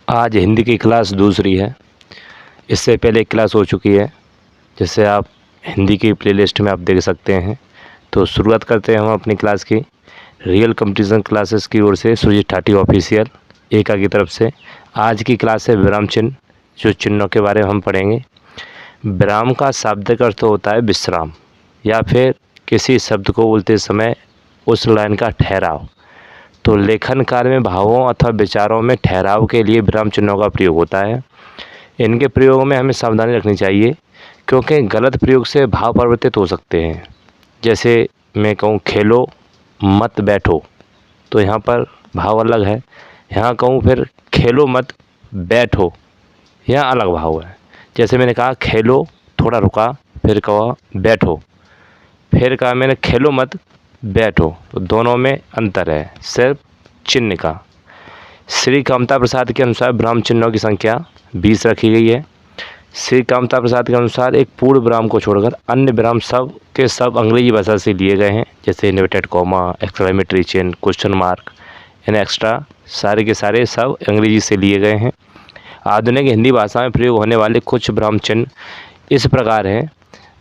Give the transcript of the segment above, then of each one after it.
आज हिंदी की क्लास दूसरी है। इससे पहले एक क्लास हो चुकी है, जिसे आप हिंदी की प्लेलिस्ट में आप देख सकते हैं। तो शुरुआत करते हैं हम अपनी क्लास की। रियल कंपटीशन क्लासेस की ओर से सुरजीत ठाटी ऑफिशियल एका की तरफ से आज की क्लास है विराम चिन्ह, जो चिन्हों के बारे में हम पढ़ेंगे। विराम का शाब्दिक अर्थ होता है विश्राम, या फिर किसी शब्द को बोलते समय उस लाइन का ठहराव। तो लेखन कार्य में भावों अथवा विचारों में ठहराव के लिए विराम चिन्हों का प्रयोग होता है। इनके प्रयोग में हमें सावधानी रखनी चाहिए, क्योंकि गलत प्रयोग से भाव परिवर्तित हो सकते हैं। जैसे मैं कहूँ खेलो मत बैठो, तो यहाँ पर भाव अलग है। यहाँ कहूँ फिर खेलो मत बैठो, यहाँ अलग भाव है। जैसे मैंने कहा खेलो, थोड़ा रुका, फिर कहा बैठो, फिर कहा मैंने खेलो मत बैठो, तो दोनों में अंतर है सिर्फ चिन्ह का। श्री कामता प्रसाद के अनुसार विराम चिन्हों की संख्या 20 रखी गई है। श्री कामता प्रसाद के अनुसार एक पूर्ण विराम को छोड़कर अन्य विराम सब के सब अंग्रेजी भाषा से लिए गए हैं, जैसे इन्वर्टेड कॉमा, एक्सक्लेमेटरी चिन्ह, क्वेश्चन मार्क, यानी एक्स्ट्रा, सारे के सारे सब अंग्रेजी से लिए गए हैं। आधुनिक हिंदी भाषा में प्रयोग होने वाले कुछ विराम चिन्ह इस प्रकार हैं,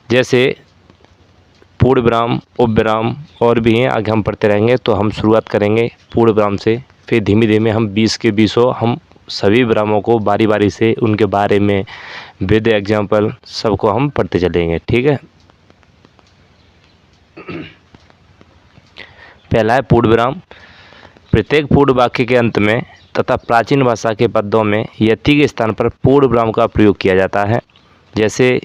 जैसे पूर्ण विराम, उपविराम और भी हैं। आगे हम पढ़ते रहेंगे। तो हम शुरुआत करेंगे पूर्ण विराम से, फिर धीमे धीमे हम 20 के 20 हम सभी विरामों को बारी बारी से उनके बारे में विद एग्जाम्पल सबको हम पढ़ते चलेंगे, ठीक है। पहला है पूर्ण विराम। प्रत्येक पूर्ण वाक्य के अंत में तथा प्राचीन भाषा के पदों में यति के स्थान पर पूर्ण विराम का प्रयोग किया जाता है। जैसे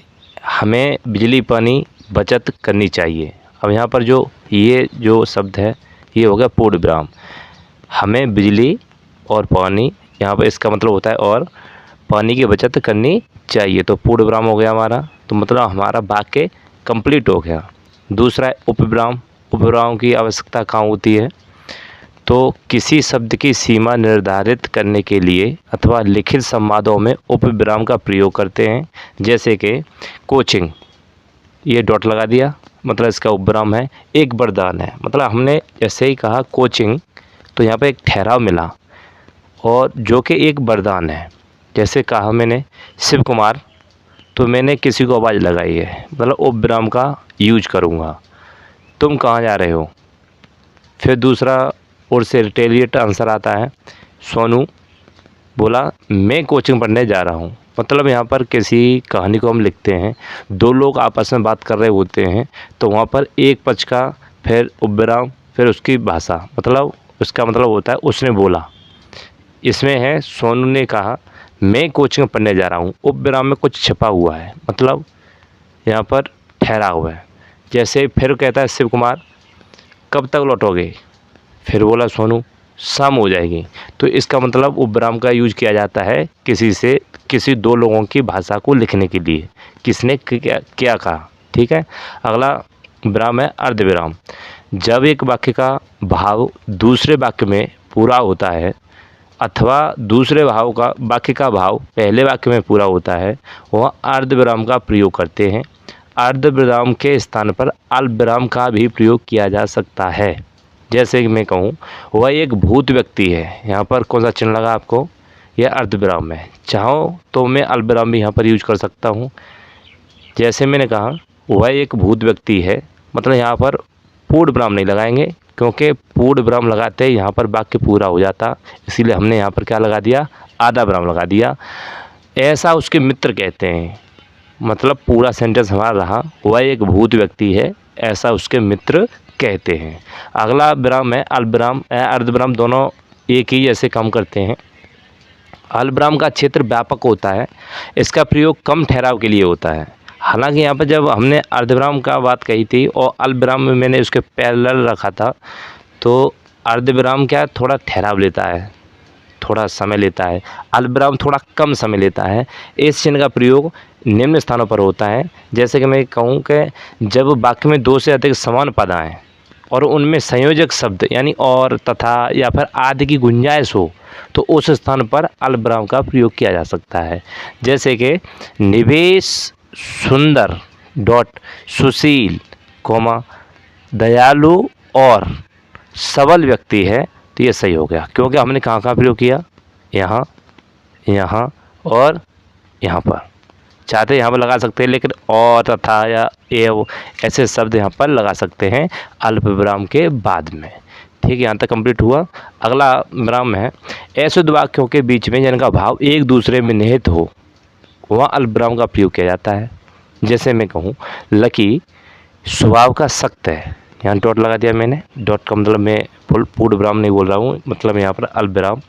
हमें बिजली पानी बचत करनी चाहिए। अब यहाँ पर ये जो शब्द है ये हो गया पूर्ण विराम। हमें बिजली और पानी, यहाँ पर इसका मतलब होता है और पानी की बचत करनी चाहिए, तो पूर्ण विराम हो गया हमारा। तो मतलब हमारा वाक्य कंप्लीट हो गया। दूसरा है उपविराम। उपविराम की आवश्यकता कहाँ होती है? तो किसी शब्द की सीमा निर्धारित करने के लिए अथवा लिखित संवादों में उपविराम का प्रयोग करते हैं। जैसे कि कोचिंग, ये डॉट लगा दिया, मतलब इसका उपविराम है। एक वरदान है, मतलब हमने जैसे ही कहा कोचिंग, तो यहाँ पे एक ठहराव मिला, और जो कि एक वरदान है। जैसे कहा मैंने शिव कुमार, तो मैंने किसी को आवाज़ लगाई है, मतलब उपविराम का यूज करूँगा। तुम कहाँ जा रहे हो? फिर दूसरा ओर से रिटेलिएट आंसर आता है। सोनू बोला मैं कोचिंग पढ़ने जा रहा हूँ। मतलब यहाँ पर किसी कहानी को हम लिखते हैं, दो लोग आपस में बात कर रहे होते हैं, तो वहाँ पर एक पक्ष का फिर उपविराम, फिर उसकी भाषा, मतलब उसका मतलब होता है उसने बोला। इसमें है सोनू ने कहा मैं कोचिंग पढ़ने जा रहा हूँ, उपविराम में कुछ छिपा हुआ है, मतलब यहाँ पर ठहरा हुआ है। जैसे फिर कहता है शिव कुमार कब तक लौटोगे? फिर बोला सोनू शाम हो जाएगी। तो इसका मतलब उपविराम का यूज किया जाता है किसी दो लोगों की भाषा को लिखने के लिए, किसने क्या कहा, ठीक है। अगला विराम है अर्धविराम। जब एक वाक्य का भाव दूसरे वाक्य में पूरा होता है अथवा दूसरे वाक्य का भाव पहले वाक्य में पूरा होता है, वह अर्धविराम का प्रयोग करते हैं। अर्धविराम के स्थान पर अल्पविराम का भी प्रयोग किया जा सकता है। जैसे कि मैं कहूँ वह एक भूत व्यक्ति है, यहाँ पर कौन सा चिन्ह लगा आपको? यह अर्धविराम है। चाहो तो मैं अल्पविराम भी यहाँ पर यूज कर सकता हूँ। जैसे मैंने कहा वह एक भूत व्यक्ति है, मतलब यहाँ पर पूर्ण विराम नहीं लगाएंगे, क्योंकि पूर्ण विराम लगाते यहाँ पर वाक्य पूरा हो जाता, इसीलिए हमने यहाँ पर क्या लगा दिया? आधा विराम लगा दिया। ऐसा उसके मित्र कहते हैं, मतलब पूरा सेंटेंस हमारा रहा वह एक भूत व्यक्ति है, ऐसा उसके मित्र कहते हैं। अगला विराम है अल्पविराम। अर्धविराम दोनों एक ही जैसे काम करते हैं। अल्पविराम का क्षेत्र व्यापक होता है, इसका प्रयोग कम ठहराव के लिए होता है। हालांकि यहाँ पर जब हमने अर्धविराम का बात कही थी और अल्पविराम में मैंने उसके पैरेलल रखा था, तो अर्धविराम क्या थोड़ा ठहराव लेता है, थोड़ा समय लेता है, अल्पविराम थोड़ा कम समय लेता है। इस चिन्ह का प्रयोग निम्न स्थानों पर होता है। जैसे कि मैं कहूँ कि जब वाक्य में दो से अधिक समान पद आएँ और उनमें संयोजक शब्द यानी और, तथा या फिर आदि की गुंजाइश हो, तो उस स्थान पर अल्पविराम का प्रयोग किया जा सकता है। जैसे कि निवेश सुंदर डॉट सुशील कोमा दयालु और सबल व्यक्ति है, तो ये सही हो गया, क्योंकि हमने कहाँ प्रयोग किया? यहाँ यहाँ और यहाँ पर, चाहते यहाँ पर लगा सकते हैं, लेकिन और तथा या एव ऐसे शब्द यहाँ पर लगा सकते हैं अल्प विराम के बाद में। ठीक, यहाँ तक कंप्लीट हुआ। अगला विराम है ऐसे दो वाक्यों के बीच में जिनका भाव एक दूसरे में निहित हो, वहाँ अल्प विराम का प्रयोग किया जाता है। जैसे मैं कहूँ लकी स्वभाव का सख्त है, यहाँ डॉट लगा दिया मैंने। डॉट का मतलब मैं पूर्ण विराम नहीं बोल रहा हूँ, मतलब यहाँ पर अल्प विराम।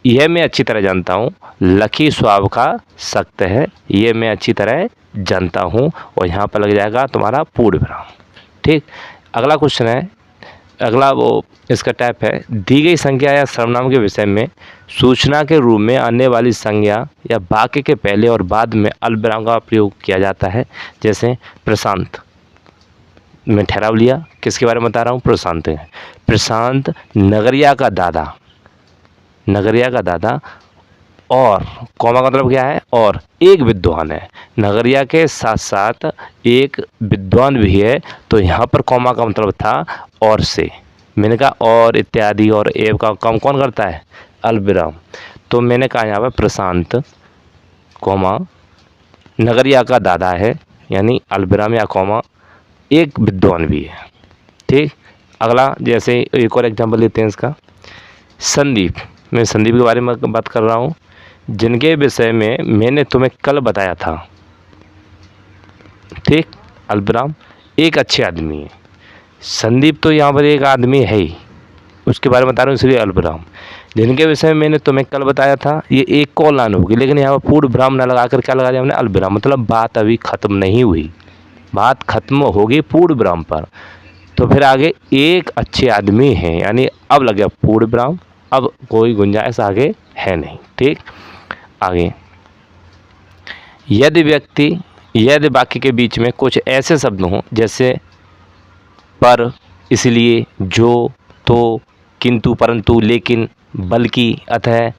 यह मैं अच्छी तरह जानता हूँ, लकी स्वभाव का सख्त है, ये मैं अच्छी तरह जानता हूँ, और यहाँ पर लग जाएगा तुम्हारा पूर्ण विराम। ठीक, अगला क्वेश्चन है, अगला वो इसका टाइप है, दी गई संज्ञा या सर्वनाम के विषय में सूचना के रूप में आने वाली संज्ञा या वाक्य के पहले और बाद में अल्प विराम का प्रयोग किया जाता है। जैसे प्रशांत, मैं ठहराव लिया, किसके बारे में बता रहा हूँ, प्रशांत है। प्रशांत नगरिया का दादा, नगरिया का दादा, और कॉमा का मतलब क्या है, और एक विद्वान है। नगरिया के साथ साथ एक विद्वान भी है, तो यहाँ पर कॉमा का मतलब था और से। मैंने कहा और इत्यादि और एव का काम कौन करता है, अल्प विराम। तो मैंने कहा यहाँ पर प्रशांत कॉमा नगरिया का दादा है, यानी अल्प विराम या कॉमा एक विद्वान भी है। ठीक, अगला जैसे एक और एग्जाम्पल लेते हैं इसका, संदीप, मैं संदीप के बारे में बात कर रहा हूँ, जिनके विषय में मैंने तुम्हें कल बताया था। ठीक, अल्प विराम, एक अच्छे आदमी है। संदीप तो यहाँ पर एक आदमी है ही, उसके बारे में बता रहा हूँ, इसलिए अल्प विराम। जिनके विषय में मैंने तुम्हें कल बताया था, ये एक कॉल लाइन होगी, लेकिन यहाँ पर पूर्ण विराम न लगाकर क्या लगा दिया हमने, अल्प विराम। मतलब बात अभी खत्म नहीं हुई, बात खत्म होगी पूर्ण विराम पर। तो फिर आगे एक अच्छे आदमी हैं, यानी अब लग गया पूर्ण विराम, अब कोई गुंजाइश आगे है नहीं। ठीक, आगे यदि वाक्य के बीच में कुछ ऐसे शब्द हों जैसे पर, इसलिए, जो, तो, किंतु, परंतु, लेकिन, बल्कि, अतः,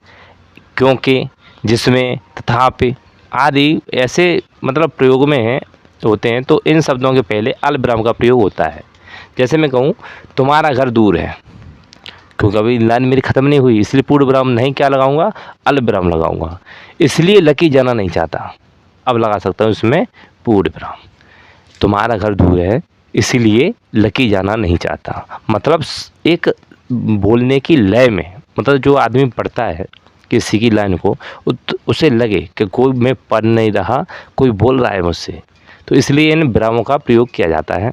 क्योंकि, जिसमें, तथापि आदि ऐसे मतलब प्रयोग में हैं होते हैं, तो इन शब्दों के पहले अल्प विराम का प्रयोग होता है। जैसे मैं कहूँ तुम्हारा घर दूर है, क्योंकि अभी लाइन मेरी ख़त्म नहीं हुई, इसलिए पूर्ण विराम नहीं क्या लगाऊंगा, अल्प विराम लगाऊंगा। इसलिए लकी जाना नहीं चाहता, अब लगा सकता हूँ इसमें पूर्ण विराम। तुम्हारा घर दूर है इसीलिए लकी जाना नहीं चाहता, मतलब एक बोलने की लय में, मतलब जो आदमी पढ़ता है किसी की लाइन को, उसे लगे कि कोई मैं पढ़ नहीं रहा, कोई बोल रहा है मुझसे, तो इसलिए इन विरामों का प्रयोग किया जाता है।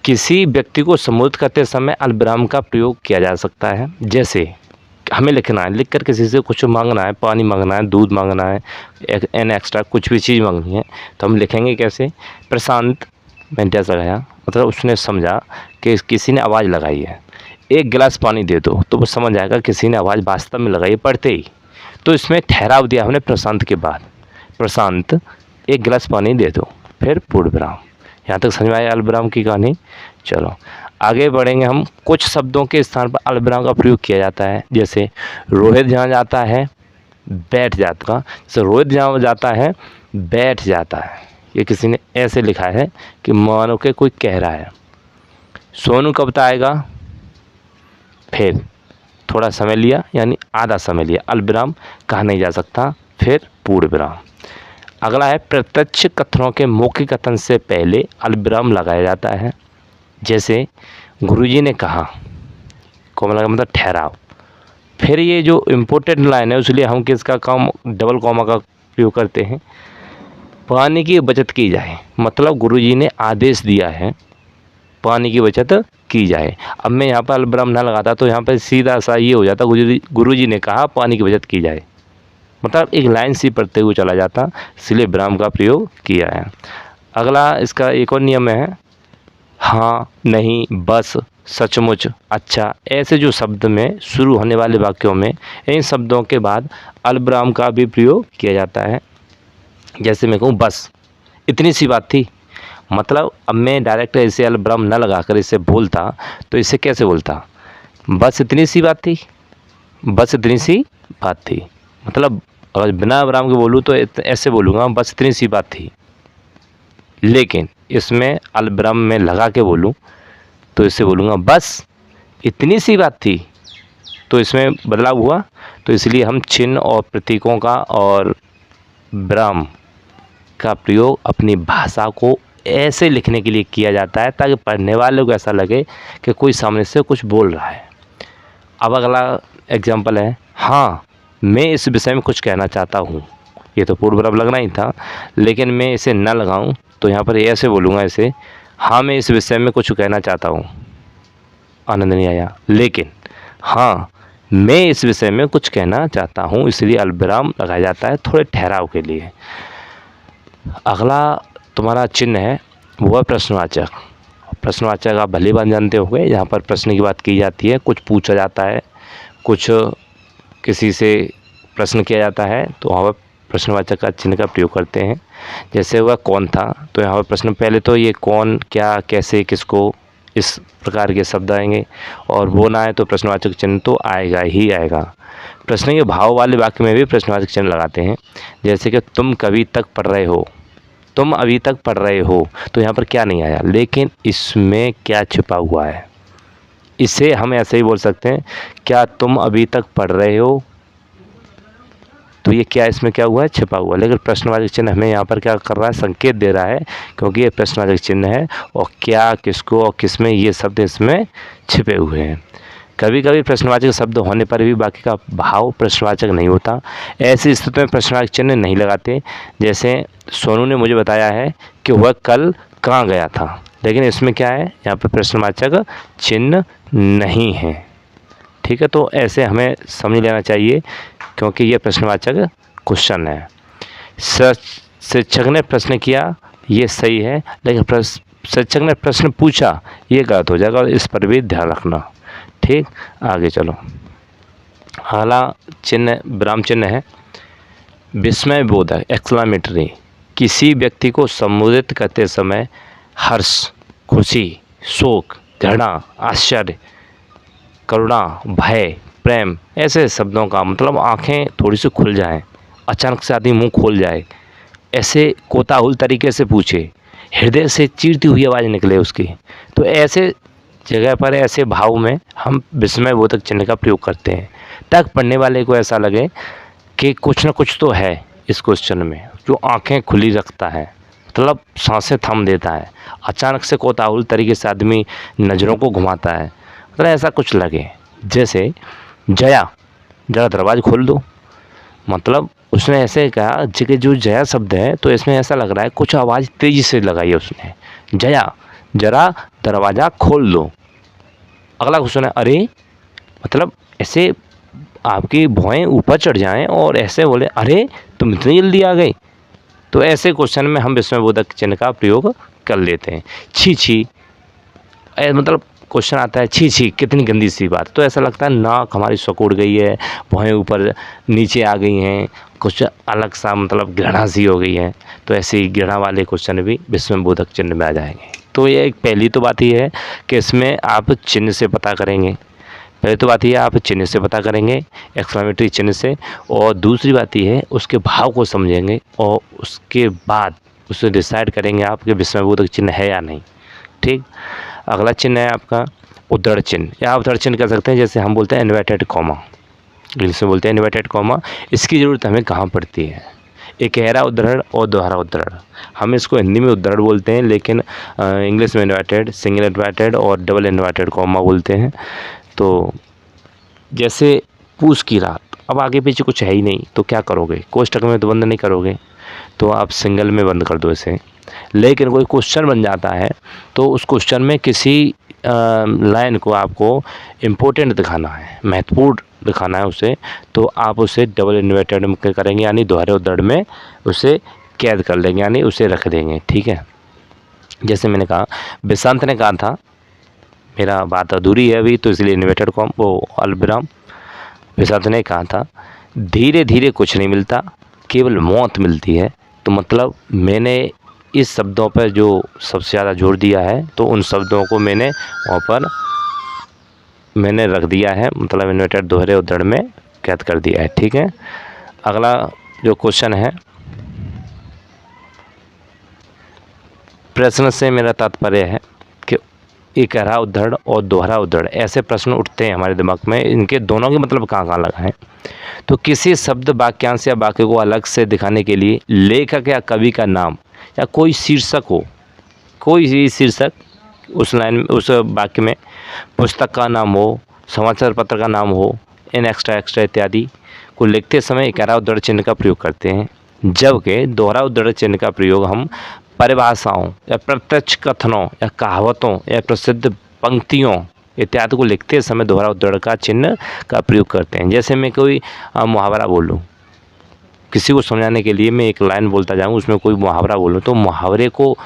किसी व्यक्ति को संबोधित करते समय अल्प विराम का प्रयोग किया जा सकता है। जैसे हमें लिखना है, लिखकर किसी से कुछ मांगना है, पानी मांगना है, दूध मांगना है, एन एक्स्ट्रा कुछ भी चीज़ मांगनी है, तो हम लिखेंगे कैसे, प्रशांत, मैंने डैश लगाया, मतलब उसने समझा कि किसी ने आवाज़ लगाई है, एक गिलास पानी दे दो, तो वो समझ जाएगा किसी ने आवाज़ वास्तव में लगाई पढ़ते ही। तो इसमें ठहराव दिया हमने प्रशांत के बाद, प्रशांत एक गिलास पानी दे दो, फिर पूर्ण विराम। यहाँ तक समझ में आया अल्प विराम की कहानी। चलो आगे बढ़ेंगे हम। कुछ शब्दों के स्थान पर अल्प विराम का प्रयोग किया जाता है, जैसे रोहित जहाँ जाता है बैठ जाता, जैसे रोहित जहाँ जाता है बैठ जाता है, ये किसी ने ऐसे लिखा है कि मानो के कोई कह रहा है। सोनू कब आएगा, फिर थोड़ा समय लिया यानी आधा समय लिया, अल्प विराम कहा नहीं जा सकता, फिर पूर्ण विराम। अगला है प्रत्यक्ष कथनों के मौखिक कथन से पहले अल्प विराम लगाया जाता है। जैसे गुरुजी ने कहा, कॉमा का मतलब ठहराव। फिर ये जो इम्पोर्टेंट लाइन है उसलिए हम किसका काम डबल कॉमा का प्रयोग करते हैं, पानी की बचत की जाए, मतलब गुरुजी ने आदेश दिया है पानी की बचत की जाए। अब मैं यहाँ पर अल्प विराम ना लगाता तो यहाँ पर सीधा सा ये हो जाता, गुरुजी ने कहा पानी की बचत की जाए, मतलब एक लाइन सी पढ़ते हुए चला जाता, इसलिए विराम का प्रयोग किया है। अगला इसका एक और नियम है, हाँ, नहीं, बस, सचमुच, अच्छा, ऐसे जो शब्द में शुरू होने वाले वाक्यों में इन शब्दों के बाद अल्प विराम का भी प्रयोग किया जाता है। जैसे मैं कहूँ बस, इतनी सी बात थी, मतलब अब मैं डायरेक्ट ऐसे अल्प विराम न लगाकर इसे बोलता तो इसे कैसे बोलता, बस इतनी सी बात थी, बस इतनी सी बात थी, मतलब अगर बिना विराम के बोलूँ तो ऐसे बोलूँगा बस इतनी सी बात थी। लेकिन इसमें अल्प विराम में लगा के बोलूँ तो इससे बोलूँगा बस इतनी सी बात थी, तो इसमें बदलाव हुआ। तो इसलिए हम चिन्ह और प्रतीकों का और विराम का प्रयोग अपनी भाषा को ऐसे लिखने के लिए किया जाता है ताकि पढ़ने वाले को ऐसा लगे कि कोई सामने से कुछ बोल रहा है। अब अगला एग्जाम्पल है, हाँ मैं इस विषय में कुछ कहना चाहता हूँ। ये तो पूर्व विराम लगना ही था, लेकिन मैं इसे न लगाऊं तो यहाँ पर ऐसे बोलूँगा इसे, हाँ मैं इस विषय में कुछ कहना चाहता हूँ, आनंद नहीं आया। लेकिन हाँ मैं इस विषय में कुछ कहना चाहता हूँ, इसलिए अल्पविराम लगाया जाता है थोड़े ठहराव के लिए। अगला तुम्हारा चिन्ह है वो है प्रश्नवाचक। प्रश्नवाचक आप भली बात जानते होंगे, यहाँ पर प्रश्न की बात की जाती है, कुछ पूछा जाता है, कुछ किसी से प्रश्न किया जाता है, तो वहाँ पर प्रश्नवाचक का चिन्ह का प्रयोग करते हैं। जैसे वह कौन था, तो यहाँ पर प्रश्न, पहले तो ये कौन, क्या, कैसे, किसको, इस प्रकार के शब्द आएंगे, और वो ना आए तो प्रश्नवाचक चिन्ह तो आएगा ही आएगा। प्रश्न के भाव वाले वाक्य में भी प्रश्नवाचक चिन्ह लगाते हैं। जैसे कि तुम कभी तक पढ़ रहे हो, तुम अभी तक पढ़ रहे हो, तो यहाँ पर क्या नहीं आया, लेकिन इसमें क्या छिपा हुआ है। इसे हम ऐसे ही बोल सकते हैं, क्या तुम अभी तक पढ़ रहे हो, तो ये क्या, इसमें क्या हुआ है, छिपा हुआ। लेकिन प्रश्नवाचक चिन्ह हमें यहाँ पर क्या कर रहा है, संकेत दे रहा है, क्योंकि ये प्रश्नवाचक चिन्ह है और क्या, किसको और किसमें, ये शब्द इसमें छिपे हुए हैं। कभी कभी प्रश्नवाचक शब्द होने पर भी बाकी का भाव प्रश्नवाचक नहीं होता, ऐसी स्थिति में प्रश्नवाचक चिन्ह नहीं लगाते। जैसे सोनू ने मुझे बताया है कि वह कल कहाँ गया था, लेकिन इसमें क्या है, यहाँ पर प्रश्नवाचक चिन्ह नहीं है। ठीक है, तो ऐसे हमें समझ लेना चाहिए, क्योंकि ये प्रश्नवाचक क्वेश्चन है। शिक्षक ने प्रश्न किया, ये सही है, लेकिन शिक्षक ने प्रश्न पूछा, ये गलत हो जाएगा, और इस पर भी ध्यान रखना। ठीक, आगे चलो। अगला चिन्ह विराम चिन्ह है विस्मय बोधक, एक्सक्लेमेटरी। किसी व्यक्ति को संबोधित करते समय हर्ष, खुशी, शोक, घृणा, आश्चर्य, करुणा, भय, प्रेम, ऐसे शब्दों का मतलब आंखें थोड़ी सी खुल जाएं, अचानक से आदमी मुंह खोल जाए, ऐसे कोताहुल तरीके से पूछे, हृदय से चीरती हुई आवाज़ निकले उसकी, तो ऐसे जगह पर, ऐसे भाव में हम विस्मय बोधक चिन्ह का प्रयोग करते हैं, ताकि पढ़ने वाले को ऐसा लगे कि कुछ न कुछ तो है इस क्वेश्चन में। जो आंखें खुली रखता है, मतलब सांसें थम देता है, अचानक से कोताहुल तरीके से आदमी नज़रों को घुमाता है, मतलब ऐसा कुछ लगे। जैसे जया, जरा दरवाज़ा खोल दो, मतलब उसने ऐसे कहा कि जो जया शब्द है, तो इसमें ऐसा लग रहा है कुछ आवाज़ तेज़ी से लगाई है उसने, जया जरा दरवाज़ा खोल दो। अगला क्वेश्चन है अरे, मतलब ऐसे आपकी भौहें ऊपर चढ़ जाएं और ऐसे बोले अरे तुम इतनी जल्दी आ गई, तो ऐसे क्वेश्चन में हम विस्मय बोधक चिन्ह का प्रयोग कर लेते हैं। छी छी, मतलब क्वेश्चन आता है छी छी कितनी गंदी सी बात, तो ऐसा लगता है नाक हमारी सिकुड़ गई है, भौहें ऊपर नीचे आ गई हैं, कुछ अलग सा मतलब घृणा सी हो गई है, तो ऐसे ही घृणा वाले क्वेश्चन भी विस्मय बोधक चिन्ह में आ जाएंगे। तो ये एक पहली तो बात ये है कि इसमें आप चिन्ह से पता करेंगे, पहले तो बात ये है आप चिन्ह से पता करेंगे, एक्सक्लेमेटरी चिन्ह से, और दूसरी बात ये है उसके भाव को समझेंगे और उसके बाद उसे डिसाइड करेंगे आप कि विस्मय बोधक चिन्ह है या नहीं। ठीक, अगला चिन्ह है आपका उद्धरण चिन्ह, या आप उद्धरण चिन्ह कर सकते हैं, जैसे हम बोलते हैं इन्वर्टेड कॉमा, इंग्लिश में बोलते हैं इन्वर्टेड कॉमा। इसकी ज़रूरत हमें कहाँ पड़ती है, एक गहरा उद्धरण और दोहरा उद्धरण, हम इसको हिंदी में उद्धरण बोलते हैं, लेकिन इंग्लिश में इन्वर्टेड, सिंगल इन्वर्टेड और डबल इन्वर्टेड कॉमा बोलते हैं। तो जैसे पूस की रात, अब आगे पीछे कुछ है ही नहीं, तो क्या करोगे, कोष्टक में तो बंद नहीं करोगे, तो आप सिंगल में बंद कर दो इसे। लेकिन कोई क्वेश्चन बन जाता है, तो उस क्वेश्चन में किसी लाइन को आपको इम्पोर्टेंट दिखाना है, महत्वपूर्ण दिखाना है उसे, तो आप उसे डबल इन्वर्टेड में करेंगे, यानी दोहरे उद्धरण में उसे कैद कर लेंगे, यानी उसे रख देंगे। ठीक है, जैसे मैंने कहा विशांत ने कहा था, मेरा बात अधूरी है अभी, तो इसलिए इन्वर्टेड कॉम वो अल्पविराम। विशांत ने कहा था धीरे धीरे कुछ नहीं मिलता, केवल मौत मिलती है, तो मतलब मैंने इस शब्दों पर जो सबसे ज़्यादा जोर दिया है, तो उन शब्दों को मैंने वहाँ पर मैंने रख दिया है, मतलब इन्वर्टेड दोहरे उद्धरण में कैद कर दिया है। ठीक है, अगला जो क्वेश्चन है, प्रश्न से मेरा तात्पर्य है कि एकहरा उद्धरण और दोहरा उद्धरण, ऐसे प्रश्न उठते हैं हमारे दिमाग में, इनके दोनों के मतलब कहाँ कहाँ लगा है। तो किसी शब्द, वाक्यांश या वाक्य को अलग से दिखाने के लिए लेखक या कवि का नाम या कोई शीर्षक हो, कोई भी शीर्षक उस लाइन में, उस वाक्य में, पुस्तक का नाम हो, समाचार पत्र का नाम हो, इन एक्स्ट्रा इत्यादि को लिखते समय एकहरा उद्धरण चिन्ह का प्रयोग करते हैं, जबकि दोहरा उद्धरण चिन्ह का प्रयोग हम परिभाषाओं या प्रत्यक्ष कथनों या कहावतों या प्रसिद्ध पंक्तियों इत्यादि को लिखते समय दोहरा उद्धरण का चिन्ह का प्रयोग करते हैं। जैसे मैं कोई मुहावरा बोलूँ, किसी को समझाने के लिए मैं एक लाइन बोलता जाऊँ, उसमें कोई मुहावरा बोलूँ, तो मुहावरे को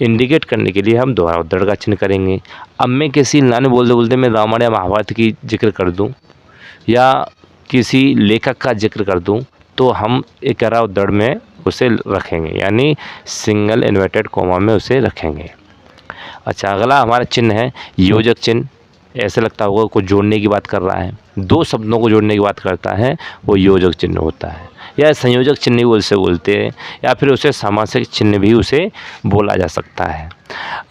इंडिकेट करने के लिए हम दोहरा उद्धरण का चिन्ह करेंगे। अब मैं किसी लाइन बोलते बोलते मैं रामायण या महाभारत की जिक्र कर दूँ या किसी लेखक का जिक्र कर दूँ, तो हम एकहरा उद्धरण में उसे रखेंगे, यानी सिंगल इन्वर्टेड कॉमा में उसे रखेंगे। अच्छा, अगला हमारा चिन्ह है योजक चिन्ह। ऐसे लगता होगा कुछ जोड़ने की बात कर रहा है, दो शब्दों को जोड़ने की बात करता है, वो योजक चिन्ह होता है, या संयोजक चिन्ह भी उसे बोलते हैं, या फिर उसे सामासिक चिन्ह भी उसे बोला जा सकता है।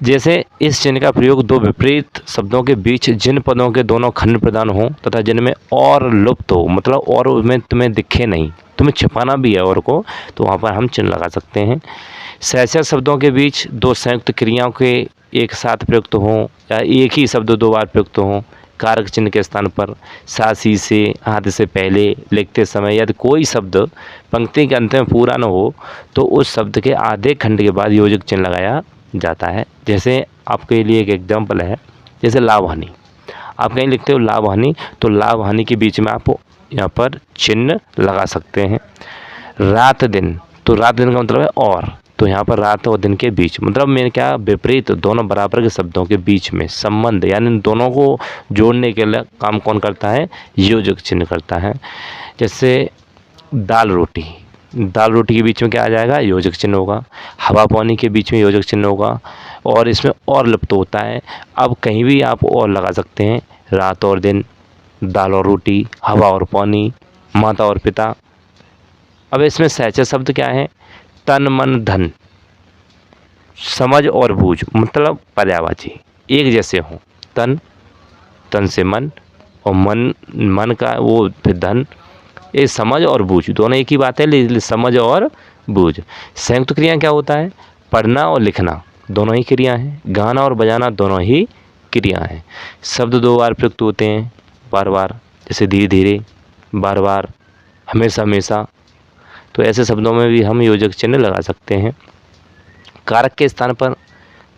जैसे इस चिन्ह का प्रयोग दो विपरीत शब्दों के बीच जिन पदों के दोनों खंड प्रदान हो तथा जिनमें और लुप्त हो, मतलब और उसमें तुम्हें दिखे नहीं, तुम्हें छिपाना भी है और को, तो वहाँ पर हम चिन्ह लगा सकते हैं। सहचर शब्दों के बीच दो संयुक्त क्रियाओं के एक साथ प्रयुक्त हों या एक ही शब्द दो बार प्रयुक्त हों, कारक चिन्ह के स्थान पर सासी से, आदि से पहले लिखते समय यदि कोई शब्द पंक्ति के अंत में पूरा न हो तो उस शब्द के आधे खंड के बाद योजक चिन्ह लगाया जाता है। जैसे आपके लिए एक एग्जाम्पल है, जैसे लाभ हानि, आप कहीं लिखते हो लाभ हानि, तो लाभ हानि के बीच में आप यहाँ पर चिन्ह लगा सकते हैं। रात दिन, तो रात दिन का मतलब है और, तो यहाँ पर रात और दिन के बीच, मतलब मेरे क्या विपरीत दोनों बराबर के शब्दों के बीच में संबंध, यानी दोनों को जोड़ने के लिए काम कौन करता है, योजक चिन्ह करता है। जैसे दाल रोटी, दाल रोटी के बीच में क्या आ जाएगा, योजक चिन्ह होगा। हवा पानी के बीच में योजक चिन्ह होगा, और इसमें और लुप्त होता है। अब कहीं भी आप और लगा सकते हैं, रात और दिन, दाल और रोटी, हवा और पानी, माता और पिता। अब इसमें सहचर शब्द क्या है, तन मन धन, समझ और बूझ, मतलब पर्यायवाची एक जैसे हों, तन, तन से मन, और मन, मन का वो फिर धन, ये समझ और बूझ दोनों एक ही बात है, लेकिन समझ और बूझ। संयुक्त क्रिया क्या होता है, पढ़ना और लिखना दोनों ही क्रिया हैं, गाना और बजाना दोनों ही क्रिया हैं। शब्द दो बार प्रयुक्त होते हैं, बार बार, जैसे धीरे धीरे, बार बार, हमेशा हमेशा, तो ऐसे शब्दों में भी हम योजक चिन्ह लगा सकते हैं। कारक के स्थान पर,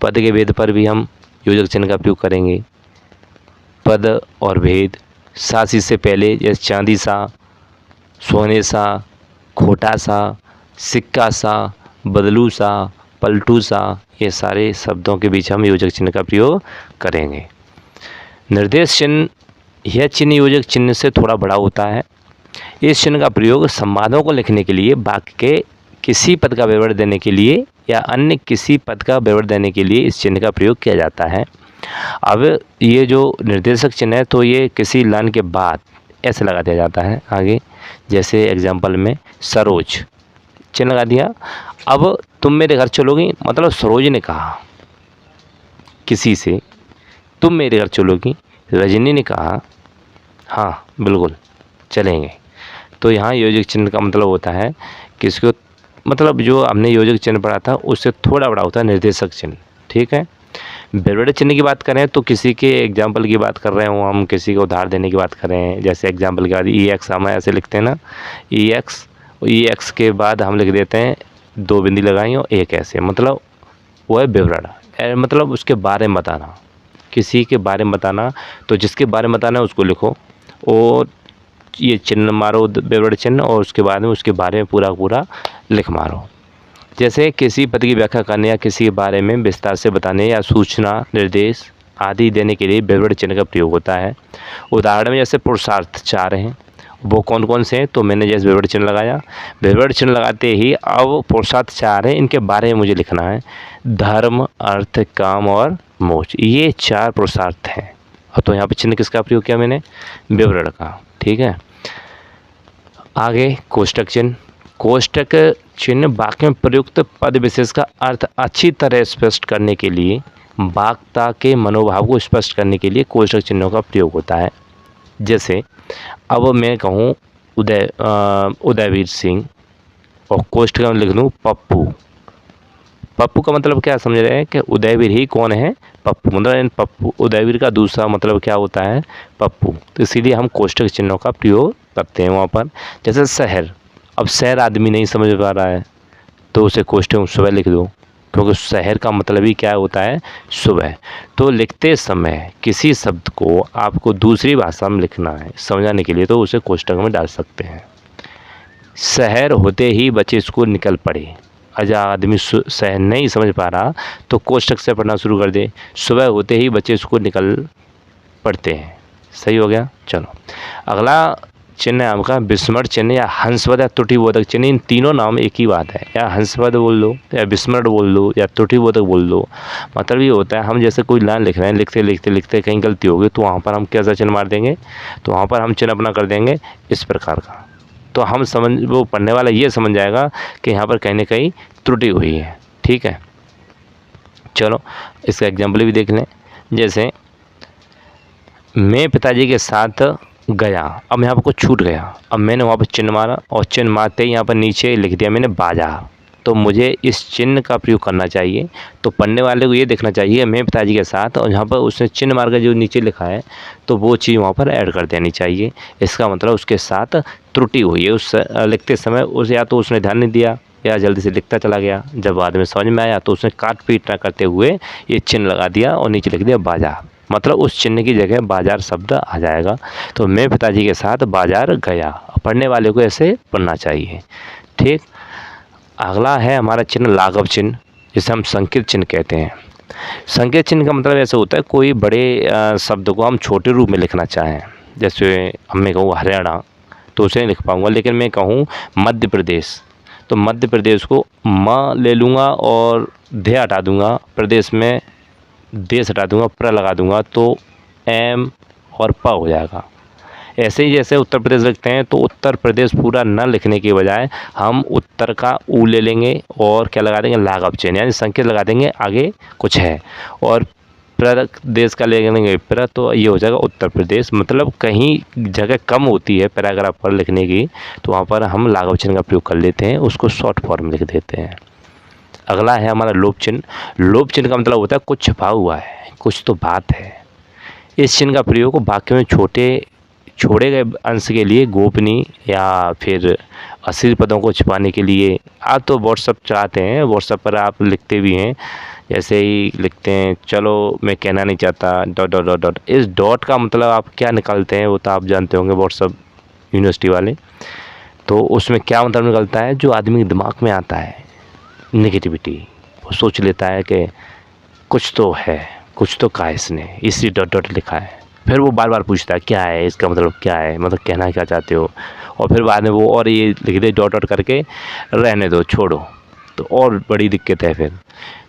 पद के भेद पर भी हम योजक चिन्ह का प्रयोग करेंगे। पद और भेद, सासी से पहले, जैसे चांदी सा, सोने सा, खोटा सा, सिक्का सा, बदलू सा, पलटू सा, ये सारे शब्दों के बीच हम योजक चिन्ह का प्रयोग करेंगे। निर्देश चिन्ह, यह चिन्ह योजक चिन्ह से थोड़ा बड़ा होता है। इस चिन्ह का प्रयोग संवादों को लिखने के लिए, वाक्य के किसी पद का विवरण देने के लिए या अन्य किसी पद का विवरण देने के लिए इस चिन्ह का प्रयोग किया जाता है। अब ये जो निर्देशक चिन्ह है, तो ये किसी लाइन के बाद ऐसे लगा दिया जाता है आगे, जैसे एग्जाम्पल में सरोज, चिन्ह लगा दिया। अब तुम मेरे घर चलोगी, मतलब सरोज ने कहा किसी से, तुम मेरे घर चलोगी, रजनी ने कहा हाँ बिल्कुल चलेंगे। तो यहाँ योजक चिन्ह का मतलब होता है कि इसको, मतलब जो हमने योजक चिन्ह पढ़ा था उससे थोड़ा बड़ा होता है निर्देशक चिन्ह, ठीक है। विवरण चिन्ह की बात करें तो किसी के एग्जाम्पल की बात कर रहे हो हम, किसी को उदाहरण देने की बात कर रहे हैं, जैसे एग्जाम्पल के बाद ई एक्स हम ऐसे लिखते हैं ना, ई एक्स के बाद हम लिख देते हैं दो बिंदी लगाई और एक ऐसे, मतलब वो है विवरण, मतलब उसके बारे में बताना, किसी के बारे में बताना, तो जिसके बारे में बताना है उसको लिखो और ये चिन्ह मारो विवरण चिन्ह, और उसके बाद में उसके बारे में पूरा पूरा लिख मारो। जैसे किसी पद की व्याख्या करने या किसी के बारे में विस्तार से बताने या सूचना, निर्देश आदि देने के लिए विवरण चिन्ह का प्रयोग होता है। उदाहरण में जैसे पुरुषार्थ चार हैं, वो कौन कौन से हैं, तो मैंने जैसे विवरण चिन्ह लगाया, विवरण चिन्ह लगाते ही अब पुरुषार्थ चार है, इनके बारे में मुझे लिखना है, धर्म, अर्थ, काम और मोक्ष, ये चार पुरुषार्थ हैं। तो यहाँ पे चिन्ह किसका प्रयोग किया मैंने, विवरण का, ठीक है। आगे कोष्टक चिन्ह, कोष्टक चिन्ह वाक्य में प्रयुक्त पद विशेष का अर्थ अच्छी तरह स्पष्ट करने के लिए वाक्ता के मनोभाव को स्पष्ट करने के लिए कोष्ठक चिन्हों का प्रयोग होता है। जैसे अब मैं कहूँ उदयवीर सिंह और कोष्ठक में लिख दूँ पप्पू। पप्पू का मतलब क्या समझ रहे हैं कि उदयवीर ही कौन है? पप्पू। मतलब पप्पू, उदयवीर का दूसरा मतलब क्या होता है? पप्पू। तो इसीलिए हम कोष्ठक चिन्हों का प्रयोग करते हैं वहाँ पर। जैसे शहर, अब शहर आदमी नहीं समझ पा रहा है तो उसे कोष्ठक में सुबह लिख दो, क्योंकि शहर का मतलब ही क्या होता है? सुबह। तो लिखते समय किसी शब्द को आपको दूसरी भाषा में लिखना है समझाने के लिए, तो उसे कोष्ठक में डाल सकते हैं। शहर होते ही बच्चे स्कूल निकल पड़े। अजा आदमी शहर नहीं समझ पा रहा तो कोष्ठक से पढ़ना शुरू कर दे। सुबह होते ही बच्चे स्कूल निकल पड़ते हैं। सही हो गया। चलो अगला चिन्ह है आपका विस्मरण चिन्ह या हंसपद या त्रुटिबोधक चिन्ह। इन तीनों नाम एक ही बात है, या हंसपद बोल लो या विस्मरण बोल लो या त्रुटिबोधक बोल लो। मतलब ये होता है हम जैसे कोई लाइन लिख रहे हैं, लिखते लिखते लिखते कहीं गलती हो गई तो वहाँ पर हम कैसा चिन्ह मार देंगे? तो वहाँ पर हम चिन्ह अपना कर देंगे इस प्रकार का। तो हम वो पढ़ने वाला ये समझ जाएगा कि यहाँ पर कहीं ना कहीं त्रुटि हुई है। ठीक है, चलो इसका एग्जाम्पल भी देख लें। जैसे मैं पिताजी के साथ गया, अब यहाँ पर कुछ छूट गया, अब मैंने वहाँ पर चिन्ह मारा और चिन्ह मारते ही यहाँ पर नीचे लिख दिया मैंने बाजार। तो मुझे इस चिन्ह का प्रयोग करना चाहिए। तो पढ़ने वाले को ये देखना चाहिए मैं पिताजी के साथ, और यहाँ पर उसने चिन्ह मार कर जो नीचे लिखा है तो वो चीज़ वहाँ पर ऐड कर देनी चाहिए। इसका मतलब उसके साथ त्रुटि हुई है उस लिखते समय। उस या तो उसने ध्यान नहीं दिया या जल्दी से लिखता चला गया, जब बाद में समझ में आया तो उसने काट पीट ना करते हुए ये चिन्ह लगा दिया और नीचे लिख दिया बाजार। मतलब उस चिन्ह की जगह बाजार शब्द आ जाएगा। तो मैं पिताजी के साथ बाजार गया। पढ़ने वाले को ऐसे पढ़ना चाहिए। ठीक, अगला है हमारा चिन्ह लाघव चिन्ह, जिसे हम संकेत चिन्ह कहते हैं। संकेत चिन्ह का मतलब ऐसा होता है कोई बड़े शब्द को हम छोटे रूप में लिखना चाहें। जैसे हम मैं कहूँ हरियाणा तो उसे नहीं लिख पाऊँगा, लेकिन मैं कहूँ मध्य प्रदेश तो मध्य प्रदेश को म ले लूँगा और धे हटा दूँगा, प्रदेश में देश हटा दूँगा, प्र लगा दूँगा तो एम और प हो जाएगा। ऐसे ही जैसे उत्तर प्रदेश लिखते हैं तो उत्तर प्रदेश पूरा न लिखने के बजाय हम उत्तर का ऊ ले लेंगे और क्या लगा देंगे? लाघव चिन्ह, यानी संकेत लगा देंगे आगे कुछ है, और प्रदेश का ले लेंगे प्र, तो ये हो जाएगा उत्तर प्रदेश। मतलब कहीं जगह कम होती है पैराग्राफ पर लिखने की तो वहाँ पर हम लाघव चिन्ह का प्रयोग कर लेते हैं, उसको शॉर्ट फॉर्म लिख देते हैं। अगला है हमारा लोप चिन्ह। लोप चिन्ह का मतलब होता है कुछ छुपा हुआ है, कुछ तो बात है। इस चिन्ह का प्रयोग वाक्य में छोड़े गए अंश के लिए गोपनीय या फिर अश्लील पदों को छिपाने के लिए। आप तो व्हाट्सअप चाहते हैं, व्हाट्सअप पर आप लिखते भी हैं, जैसे ही लिखते हैं चलो मैं कहना नहीं चाहता डॉट डॉट डॉट डॉट। इस डॉट का मतलब आप क्या निकालते हैं वो तो आप जानते होंगे, व्हाट्सअप यूनिवर्सिटी वाले। तो उसमें क्या मतलब निकलता है? जो आदमी के दिमाग में आता है नेगेटिविटी, वो सोच लेता है कि कुछ तो है, कुछ तो कहा इसने, इसलिए डॉट डॉट लिखा है। फिर वो बार बार पूछता है क्या है इसका मतलब, क्या है मतलब कहना क्या चाहते हो, और फिर बाद में वो और ये लिख दे डॉट डॉट करके रहने दो छोड़ो, तो और बड़ी दिक्कत है फिर।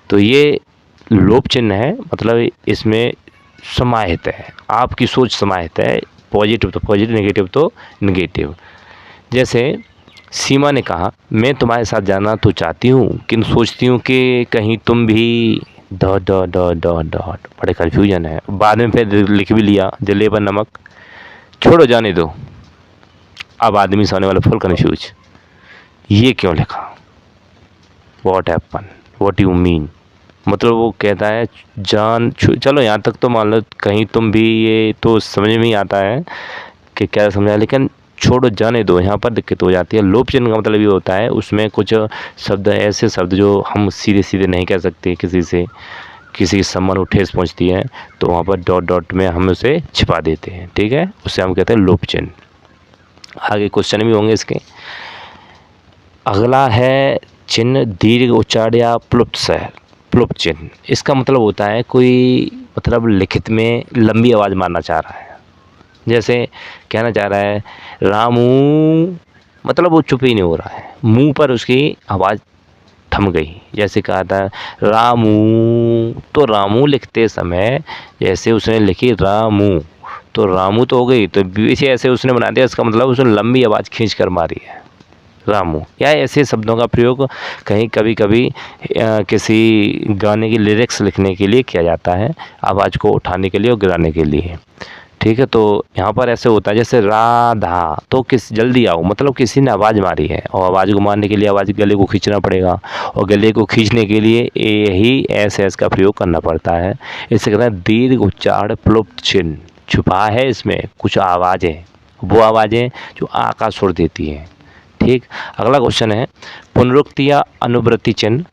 तो ये लोप चिन्ह है, मतलब इसमें समाहित है, आपकी सोच समाहित है, पॉजिटिव तो पॉजिटिव, नेगेटिव तो नेगेटिव। जैसे सीमा ने कहा मैं तुम्हारे साथ जाना तो चाहती हूँ किंतु सोचती हूँ कि कहीं तुम भी dot dot dot dot dot. बड़े कन्फ्यूजन है, बाद में फिर लिख भी लिया जले पर नमक, छोड़ो जाने दो। अब आदमी सामने वाला फुल कन्फ्यूज, ये क्यों लिखा, what happen, what you mean. मतलब वो कहता है चलो यहाँ तक तो मान लो कहीं तुम भी, ये तो समझ में ही आता है कि क्या समझा, लेकिन छोड़ो जाने दो, यहाँ पर दिक्कत हो जाती है। लोप चिन्ह का मतलब ये होता है उसमें कुछ शब्द ऐसे शब्द जो हम सीधे सीधे नहीं कह सकते किसी से, किसी सम्मान को ठेस पहुँचती है, तो वहाँ पर डॉट डॉट में हम उसे छिपा देते हैं। ठीक है, उसे हम कहते हैं लोप चिन्ह। आगे क्वेश्चन भी होंगे इसके। अगला है चिन्ह दीर्घ उच्चारण या प्लुप्त चिन्ह। इसका मतलब होता है कोई मतलब लिखित में लंबी आवाज़ मारना चाह रहा है, जैसे कहना चाह रहा है रामू, मतलब वो चुप ही नहीं हो रहा है, मुंह पर उसकी आवाज़ थम गई। जैसे कहा था रामू, तो रामू लिखते समय जैसे उसने लिखी रामू तो रामू तो हो गई, तो पीछे ऐसे उसने बना दिया, इसका मतलब उसने लंबी आवाज़ खींच कर मारी है। रामू, या ऐसे शब्दों का प्रयोग कहीं कभी कभी किसी गाने की लिरिक्स लिखने के लिए किया जाता है, आवाज़ को उठाने के लिए और गिराने के लिए। ठीक है, तो यहाँ पर ऐसे होता है जैसे राधा, तो किस जल्दी आओ, मतलब किसी ने आवाज़ मारी है और आवाज़ को मारने के लिए आवाज़ गले को खींचना पड़ेगा, और गले को खींचने के लिए यही एस का प्रयोग करना पड़ता है। इसे कहते हैं दीर्घ उच्चारण प्लुप्त चिन्ह, छुपा है इसमें कुछ आवाज़ें, वो आवाज़ें जो आ का सुर देती हैं। ठीक, अगला क्वेश्चन है पुनरुक्ति या अनुवृत्ति चिन्ह।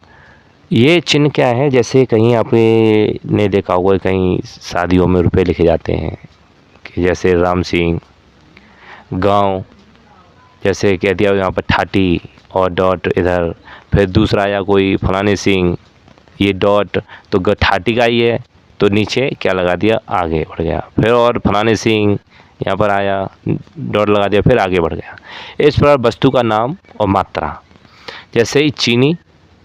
ये चिन्ह क्या है, जैसे कहीं आपने देखा होगा कहीं शादियों में रुपए लिखे जाते हैं कि जैसे राम सिंह गांव, जैसे कह दिया यहाँ पर ठाटी और डॉट इधर, फिर दूसरा आया कोई फलाने सिंह, ये डॉट तो ठाटी का ही है तो नीचे क्या लगा दिया, आगे बढ़ गया, फिर और फलाने सिंह यहाँ पर आया डॉट लगा दिया, फिर आगे बढ़ गया। इस प्रकार वस्तु का नाम और मात्रा, जैसे ही चीनी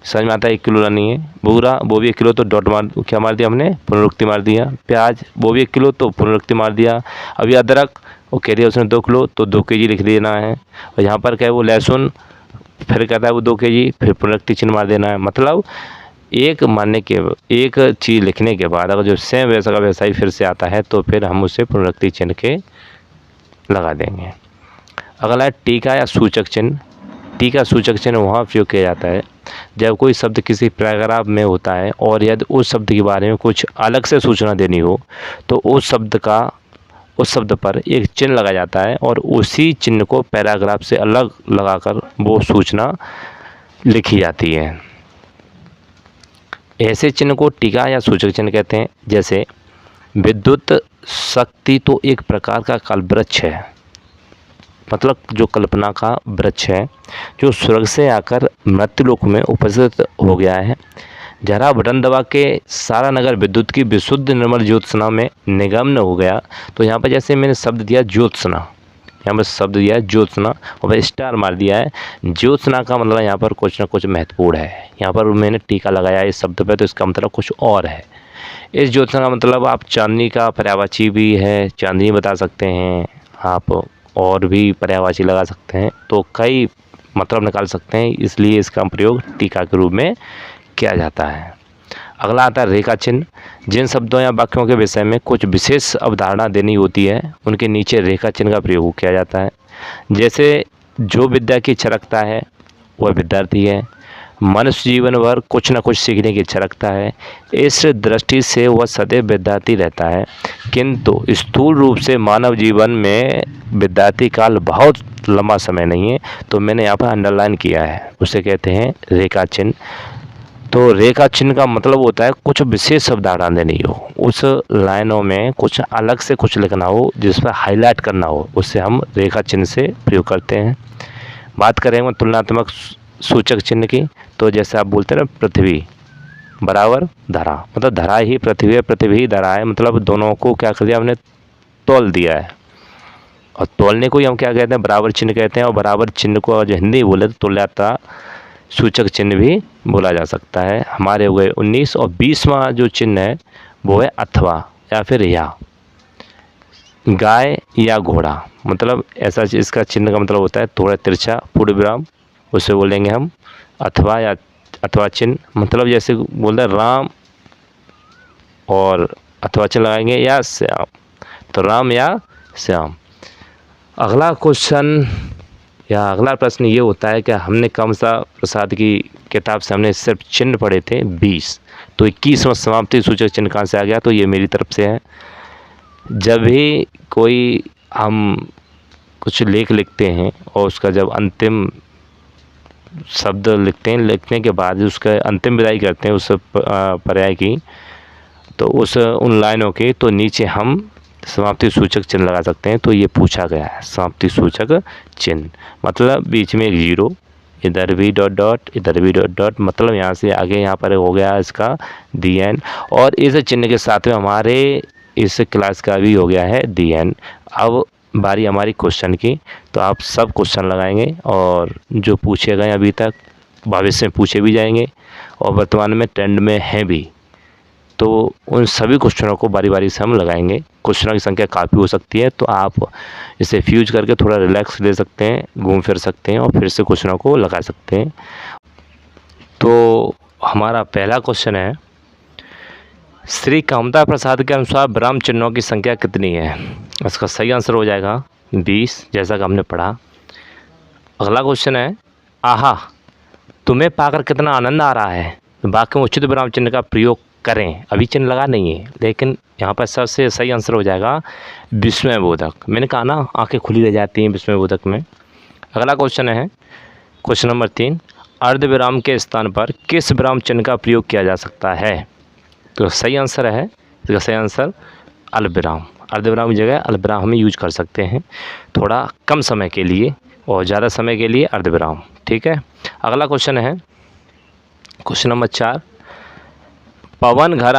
समझ में आता है 1 किलो लानी है, बूरा वो भी 1 किलो तो डॉट मार क्या मार दिया हमने, पुनरुक्ति मार दिया। प्याज वो भी 1 किलो तो पुनरुक्ति मार दिया। अभी अदरक वो कह दिया उसने 2 किलो तो 2 kg लिख देना है। और यहाँ पर क्या है वो लहसुन, फिर कहता है वो 2 kg, फिर पुनरुक्ति चिन्ह मार देना है। मतलब एक चीज़ लिखने के बाद अगर जो सेम वैसा का वैसा ही फिर से आता है तो फिर हम उसे पुनरुक्ति चिन्ह के लगा देंगे। अगला है टीका या सूचक चिन्ह। टीका सूचक चिन्ह वहाँ उपयोग किया जाता है जब कोई शब्द किसी पैराग्राफ में होता है और यदि उस शब्द के बारे में कुछ अलग से सूचना देनी हो तो उस शब्द पर एक चिन्ह लगाया जाता है और उसी चिन्ह को पैराग्राफ से अलग लगाकर वो सूचना लिखी जाती है। ऐसे चिन्ह को टीका या सूचक चिन्ह कहते हैं। जैसे विद्युत शक्ति तो एक प्रकार का कल्पवृक्ष है, मतलब जो कल्पना का वृक्ष है जो स्वर्ग से आकर मृत्युलोक में उपस्थित हो गया है। जरा बटन दबा के सारा नगर विद्युत की विशुद्ध निर्मल ज्योत्सना में निमग्न हो गया। तो यहाँ पर जैसे मैंने शब्द दिया ज्योत्सना, यहाँ पर शब्द दिया है ज्योत्सना और वह स्टार मार दिया है। ज्योत्सना का मतलब यहाँ पर कुछ ना कुछ महत्वपूर्ण है। यहाँ पर मैंने टीका लगाया इस शब्द पर तो इसका मतलब कुछ और है। इस ज्योत्सना का मतलब आप चांदनी का पर्यायवाची भी है, चांदनी बता सकते हैं आप, और भी पर्यायवाची लगा सकते हैं, तो कई मतलब निकाल सकते हैं, इसलिए इसका प्रयोग टीका के रूप में किया जाता है। अगला आता है रेखा चिन्ह। जिन शब्दों या वाक्यों के विषय में कुछ विशेष अवधारणा देनी होती है उनके नीचे रेखा चिन्ह का प्रयोग किया जाता है। जैसे जो विद्या की इच्छा रखता है वह विद्यार्थी है, मनुष्य जीवन भर कुछ न कुछ सीखने की इच्छा रखता है, इस दृष्टि से वह सदैव विद्यार्थी रहता है। किंतु स्थूल रूप से मानव जीवन में विद्यार्थी काल बहुत लंबा समय नहीं है, तो मैंने यहाँ पर अंडरलाइन किया है, उसे कहते हैं रेखा चिन्ह। तो रेखा चिन्ह का मतलब होता है कुछ विशेष अवधारणा देनी हो, उस लाइनों में कुछ अलग से कुछ लिखना हो, जिस पर हाईलाइट करना हो, उससे हम रेखा चिन्ह से प्रयोग करते हैं। बात करेंगे तुलनात्मक सूचक चिन्ह की, तो जैसे आप बोलते हैं ना पृथ्वी बराबर धरा, मतलब धरा ही पृथ्वी है, पृथ्वी ही धरा है, मतलब दोनों को क्या कर दिया हमने, तौल दिया है। और तौलने को ही हम क्या कहते हैं, बराबर चिन्ह कहते हैं। और बराबर चिन्ह को जो हिंदी बोले तो तुल्यता सूचक चिन्ह भी बोला जा सकता है। हमारे हो गए 19 और 20वां जो चिन्ह है वो है अथवा या फिर या। गाय या घोड़ा, मतलब ऐसा इसका चिन्ह का मतलब होता है थोड़ा तिरछा पूर्ण विराम, उसे बोलेंगे हम अथवा या अथवा चिन्ह। मतलब जैसे बोल रहे राम और अथवा चिन्ह लगाएंगे या श्याम, तो राम या श्याम। अगला क्वेश्चन या अगला प्रश्न ये होता है कि हमने कमसा प्रसाद की किताब से हमने सिर्फ चिन्ह पढ़े थे 20, तो 21वां समाप्ति सूचक चिन्ह कहाँ से आ गया, तो ये मेरी तरफ से है। जब भी कोई हम कुछ लेख लिखते हैं और उसका जब अंतिम शब्द लिखते हैं, लिखने के बाद उसका अंतिम विदाई करते हैं उस पर्याय की, तो उन लाइनों के तो नीचे हम समाप्ति सूचक चिन्ह लगा सकते हैं। तो ये पूछा गया है समाप्ति सूचक चिन्ह, मतलब बीच में एक जीरो, इधर भी डॉट डॉट, इधर भी डॉट डॉट, मतलब यहाँ से आगे यहाँ पर हो गया इसका दी एन। और इस चिन्ह के साथ में हमारे इस क्लास का भी हो गया है दी एन। अब बारी हमारी क्वेश्चन की, तो आप सब क्वेश्चन लगाएंगे और जो पूछे गए अभी तक भविष्य में पूछे भी जाएंगे और वर्तमान में ट्रेंड में हैं भी, तो उन सभी क्वेश्चनों को बारी बारी से हम लगाएंगे। क्वेश्चनों की संख्या काफ़ी हो सकती है, तो आप इसे फ्यूज करके थोड़ा रिलैक्स ले सकते हैं, घूम फिर सकते हैं और फिर से क्वेश्चनों को लगा सकते हैं। तो हमारा पहला क्वेश्चन है, श्री कामता प्रसाद के अनुसार ब्रह्म चिन्हों की संख्या कितनी है? इसका सही आंसर हो जाएगा 20, जैसा कि हमने पढ़ा। अगला क्वेश्चन है, आहा तुम्हें पाकर कितना आनंद आ रहा है? वाक्य में उचित विराम चिन्ह का प्रयोग करें। अभी चिन्ह लगा नहीं है, लेकिन यहाँ पर सबसे सही आंसर हो जाएगा विस्मयबोधक। मैंने कहा ना, आंखें खुली रह जाती हैं विस्मयबोधक में। अगला क्वेश्चन है क्वेश्चन नंबर 3, अर्धविराम के स्थान पर किस विराम चिन्ह का प्रयोग किया जा सकता है? तो सही आंसर है, इसका सही आंसर अल्पविराम। अर्धविराम की जगह अल्पविराम हम यूज कर सकते हैं, थोड़ा कम समय के लिए, और ज़्यादा समय के लिए अर्धविराम। ठीक है। अगला क्वेश्चन है क्वेश्चन नंबर 4, पवन घर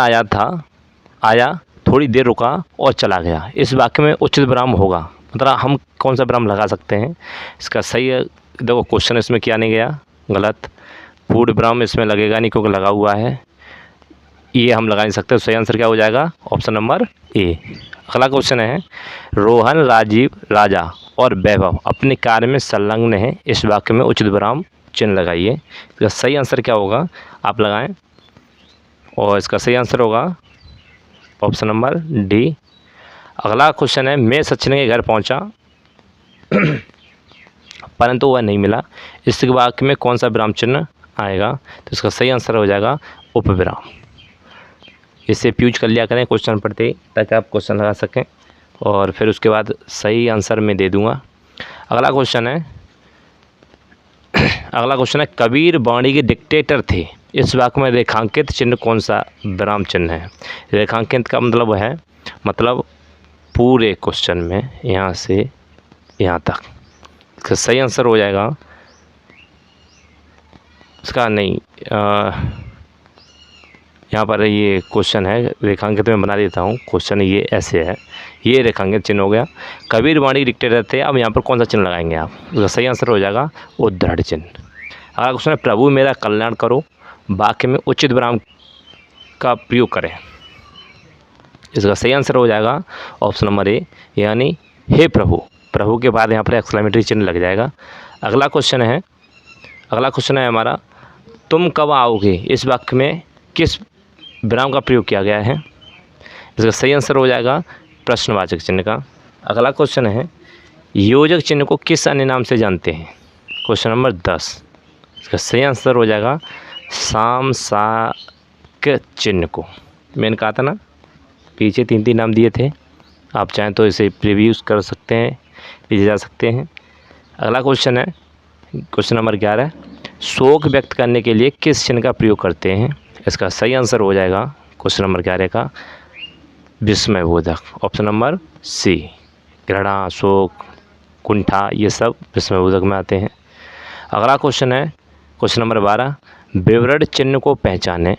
आया थोड़ी देर रुका और चला गया। इस वाक्य में उचित विराम होगा, मतलब हम कौन सा विराम लगा सकते हैं? इसका सही है, देखो क्वेश्चन इसमें किया नहीं गया, गलत। पूर्ण विराम इसमें लगेगा नहीं क्योंकि लगा हुआ है, ये हम लगा नहीं सकते। तो सही आंसर क्या हो जाएगा? Option number A. अगला क्वेश्चन है, रोहन, राजीव, राजा और वैभव अपने कार्य में संलग्न है। इस वाक्य में उचित विराम चिन्ह लगाइए। इसका सही आंसर क्या होगा, आप लगाएं, और इसका सही आंसर होगा ऑप्शन नंबर डी। अगला क्वेश्चन है, मैं सचिन के घर पहुंचा परंतु वह नहीं मिला। इस वाक्य में कौन सा विराम चिन्ह आएगा? तो इसका सही आंसर हो जाएगा उपविराम। इसे फ्यूज कर लिया करें क्वेश्चन पढ़ते ही, ताकि आप क्वेश्चन लगा सकें, और फिर उसके बाद सही आंसर मैं दे दूंगा। अगला क्वेश्चन है कबीर वाणी के डिक्टेटर थे। इस वाक्य में रेखांकित चिन्ह कौन सा विराम चिन्ह है? रेखांकित का मतलब है, मतलब पूरे क्वेश्चन में यहाँ से यहाँ तक। इसका सही आंसर हो जाएगा, इसका नहीं, यहाँ पर ये क्वेश्चन है रेखांकित में बना देता हूँ। क्वेश्चन ये ऐसे है, ये रेखांकित चिन्ह हो गया। कबीर वाणी डिक्टेटर थे, अब यहाँ पर कौन सा चिन्ह लगाएंगे आप? उसका सही आंसर हो जाएगा उद्धृढ़ चिन्ह। अगला क्वेश्चन है, प्रभु मेरा कल्याण करो। वाक्य में उचित विराम का प्रयोग करें। इसका सही आंसर हो जाएगा ऑप्शन नंबर ए, यानी हे प्रभु। प्रभु के बाद यहाँ पर एक्सक्लेमेटरी चिन्ह लग जाएगा। अगला क्वेश्चन है हमारा, तुम कब आओगे। इस वाक्य में किस विराम का प्रयोग किया गया है? इसका सही आंसर हो जाएगा प्रश्नवाचक चिन्ह का। अगला क्वेश्चन है, योजक चिन्ह को किस अन्य नाम से जानते हैं? Question number 10। इसका सही आंसर हो जाएगा सामसाक चिन्ह को। मैंने कहा था ना, पीछे 3 नाम दिए थे, आप चाहें तो इसे प्रीव्यूज कर सकते हैं, पीछे जा सकते हैं। अगला क्वेश्चन है क्वेश्चन नंबर 11, शोक व्यक्त करने के लिए किस चिन्ह का प्रयोग करते हैं? इसका सही आंसर हो जाएगा क्वेश्चन नंबर 11 का विस्मयबोधक, ऑप्शन नंबर सी। घृणा, शोक, कुंठा, ये सब विस्मयबोधक में आते हैं। अगला क्वेश्चन है क्वेश्चन नंबर 12, विवरण चिन्ह को पहचानें।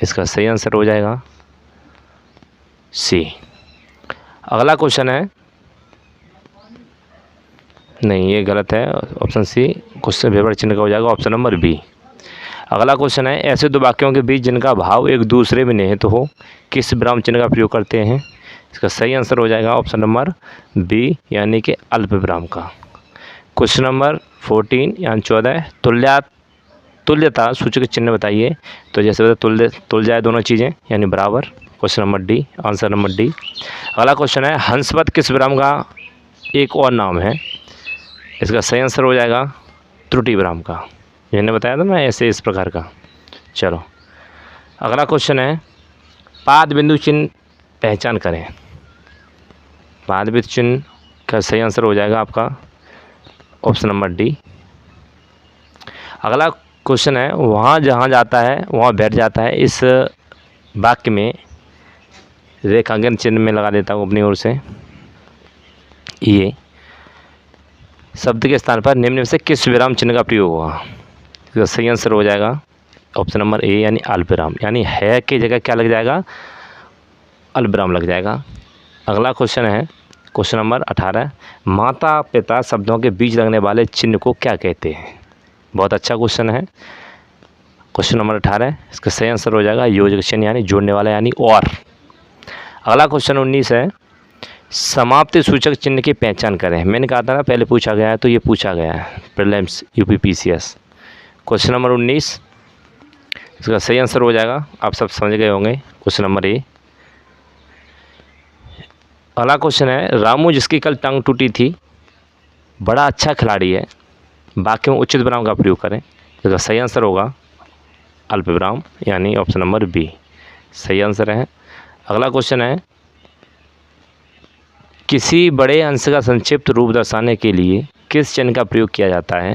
इसका सही आंसर हो जाएगा सी। अगला क्वेश्चन है, नहीं ये गलत है, ऑप्शन सी। क्वेश्चन विवरण चिन्ह का हो जाएगा ऑप्शन नंबर बी। अगला क्वेश्चन है, ऐसे दो वाक्यों के बीच जिनका भाव एक दूसरे में निहित हो, किस विराम चिन्ह का प्रयोग करते हैं? इसका सही आंसर हो जाएगा ऑप्शन नंबर बी, यानी कि अल्प विराम का। क्वेश्चन नंबर 14 यानी 14, तुल्यता सूचक चिन्ह बताइए। तो जैसे बता तुल जाए दोनों चीज़ें, यानी बराबर। Question number D, answer number D. अगला क्वेश्चन है, हंसपद किस विराम का एक और नाम है? इसका सही आंसर हो जाएगा त्रुटि विराम का। मैंने बताया था ना ऐसे इस प्रकार का। चलो अगला क्वेश्चन है, पाद बिंदु चिन्ह पहचान करें। पाद बिंदु चिन्ह का सही आंसर हो जाएगा आपका ऑप्शन नंबर डी। अगला क्वेश्चन है, वहाँ जहाँ जाता है वहाँ बैठ जाता है। इस वाक्य में रेखांकन चिन्ह में लगा देता हूँ अपनी ओर से। ये शब्द के स्थान पर निम्न में से किस विराम चिन्ह का प्रयोग होगा? इसका सही आंसर हो जाएगा ऑप्शन नंबर ए, यानी अल्पविराम, यानी है की जगह क्या लग जाएगा? अल्पविराम लग जाएगा। अगला क्वेश्चन है क्वेश्चन नंबर 18, माता पिता शब्दों के बीच लगने वाले चिन्ह को क्या कहते हैं? बहुत अच्छा क्वेश्चन है। क्वेश्चन नंबर 18 इसका सही आंसर हो जाएगा योजक चिन्ह यानी जोड़ने वाला यानी और। अगला क्वेश्चन 19 है समाप्ति सूचक चिन्ह की पहचान करें। मैंने कहा था ना पहले पूछा गया है, तो ये पूछा गया है प्रीलिम्स यूपीपीसीएस। क्वेश्चन नंबर 19 इसका सही आंसर हो जाएगा, आप सब समझ गए होंगे, क्वेश्चन नंबर ए। अगला क्वेश्चन है रामू जिसकी कल टांग टूटी थी बड़ा अच्छा खिलाड़ी है, वाक्य में उचित विराम का प्रयोग करें। इसका सही आंसर होगा अल्प विराम यानी ऑप्शन नंबर बी सही आंसर है। अगला क्वेश्चन है किसी बड़े अंश का संक्षिप्त रूप दर्शाने के लिए किस चिन्ह का प्रयोग किया जाता है।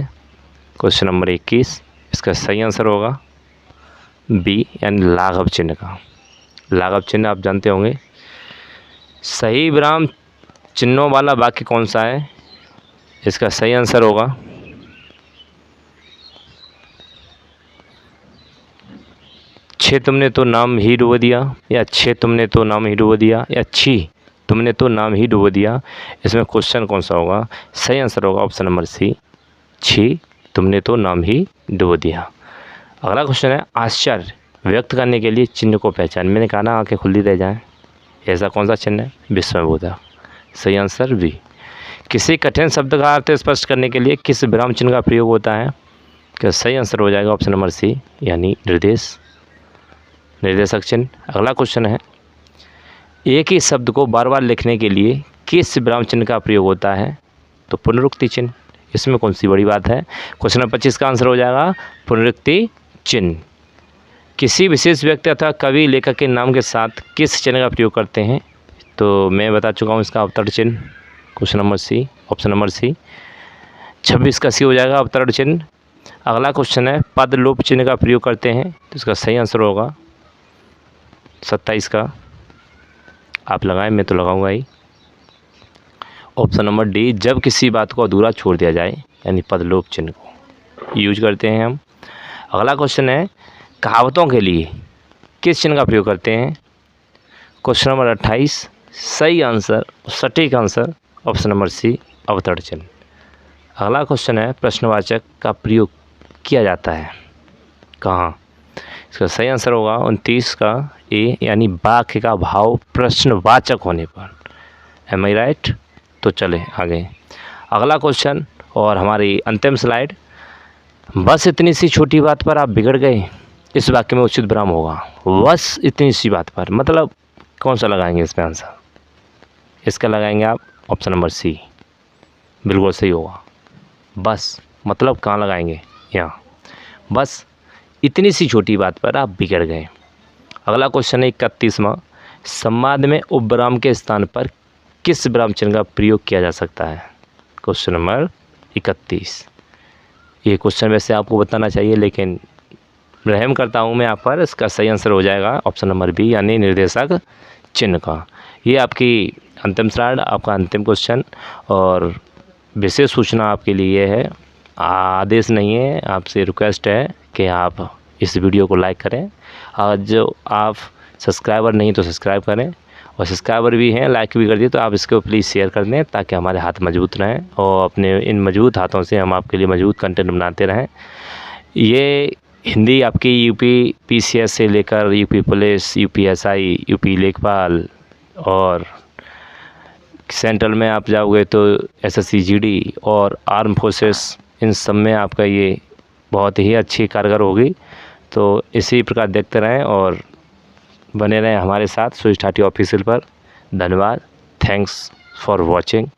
क्वेश्चन नंबर 21 इसका सही आंसर होगा बी यानी लाघव चिन्ह का। लाघव चिन्ह आप जानते होंगे। सही विराम चिन्हों वाला वाक्य कौन सा है, इसका सही आंसर होगा छे तुमने तो नाम ही डुबो दिया, या छे तुमने तो नाम ही डुबो दिया, या छी तुमने तो नाम ही डुबो दिया। इसमें क्वेश्चन कौन सा होगा, सही आंसर होगा ऑप्शन नंबर सी छी तुमने तो नाम ही डुबो दिया। अगला क्वेश्चन है आश्चर्य व्यक्त करने के लिए चिन्ह को पहचान। मैंने कहा ना आंखें खुली रह जाएं, ऐसा कौन सा चिन्ह है, विस्मयबोधक सही आंसर बी। किसी कठिन शब्द का अर्थ स्पष्ट करने के लिए किस विराम चिन्ह का प्रयोग होता है, क्या सही आंसर हो जाएगा ऑप्शन नंबर सी यानी निर्देशक चिन्ह। अगला क्वेश्चन है एक ही शब्द को बार बार लिखने के लिए किस विराम चिन्ह का प्रयोग होता है, तो पुनरुक्ति चिन्ह। इसमें कौन सी बड़ी बात है, क्वेश्चन नंबर 25 का आंसर हो जाएगा पुनरुक्ति चिन्ह। किसी विशेष व्यक्ति अथवा कवि लेखक के नाम के साथ किस चिन्ह का प्रयोग करते हैं, तो मैं बता चुका हूँ इसका अवतरण चिन्ह, question number C option number C 26 का सी हो जाएगा अवतरण चिन्ह। अगला क्वेश्चन है पद लोप चिन्ह का प्रयोग करते हैं, तो इसका सही आंसर होगा 27 का, आप लगाएं मैं तो लगाऊंगा ही, ऑप्शन नंबर डी जब किसी बात को अधूरा छोड़ दिया जाए यानी पद लोप चिन्ह को यूज करते हैं हम। अगला क्वेश्चन है कहावतों के लिए किस चिन्ह का प्रयोग करते हैं, क्वेश्चन नंबर 28 सही आंसर सटीक आंसर ऑप्शन नंबर सी अवतरण चिन्ह। अगला क्वेश्चन है प्रश्नवाचक का प्रयोग किया जाता है कहाँ, इसका सही आंसर होगा 29 का ए यानी वाक्य का भाव प्रश्नवाचक होने पर। एम आई राइट, तो चले आगे। अगला क्वेश्चन और हमारी अंतिम स्लाइड, बस इतनी सी छोटी बात पर आप बिगड़ गए, इस वाक्य में उचित विराम होगा। बस इतनी सी बात पर मतलब कौन सा लगाएंगे इसमें आंसर, इसका लगाएंगे आप ऑप्शन नंबर सी बिल्कुल सही होगा। बस मतलब कहाँ लगाएंगे, यहाँ। बस इतनी सी छोटी बात पर आप बिगड़ गए। अगला क्वेश्चन है 31वां, संवाद में उपविराम के स्थान पर किस विराम चिन्ह का प्रयोग किया जा सकता है, क्वेश्चन नंबर 31। ये क्वेश्चन वैसे आपको बताना चाहिए लेकिन रहम करता हूँ मैं आप पर, इसका सही आंसर हो जाएगा ऑप्शन नंबर बी यानी निर्देशक चिन्ह का। ये आपकी अंतिम स्लाइड, आपका अंतिम क्वेश्चन, और विशेष सूचना आपके लिए है, आदेश नहीं है, आपसे रिक्वेस्ट है कि आप इस वीडियो को लाइक करें, और जो आप सब्सक्राइबर नहीं तो सब्सक्राइब करें, और सब्सक्राइबर भी हैं लाइक भी कर दिए तो आप इसको प्लीज़ शेयर कर दें ताकि हमारे हाथ मजबूत रहें और अपने इन मजबूत हाथों से हम आपके लिए मजबूत कंटेंट बनाते रहें। ये हिंदी आपकी यूपी पीसीएस से लेकर यूपी पुलिस, यूपीएसआई, यूपी लेखपाल और सेंट्रल में आप जाओगे तो एसएससी जीडी और आर्म फोर्सेस, इन सब में आपका ये बहुत ही अच्छी कारगर होगी। तो इसी प्रकार देखते रहें और बने रहें हमारे साथ सुरेश ठाठी ऑफिशियल पर। धन्यवाद, थैंक्स फॉर वॉचिंग।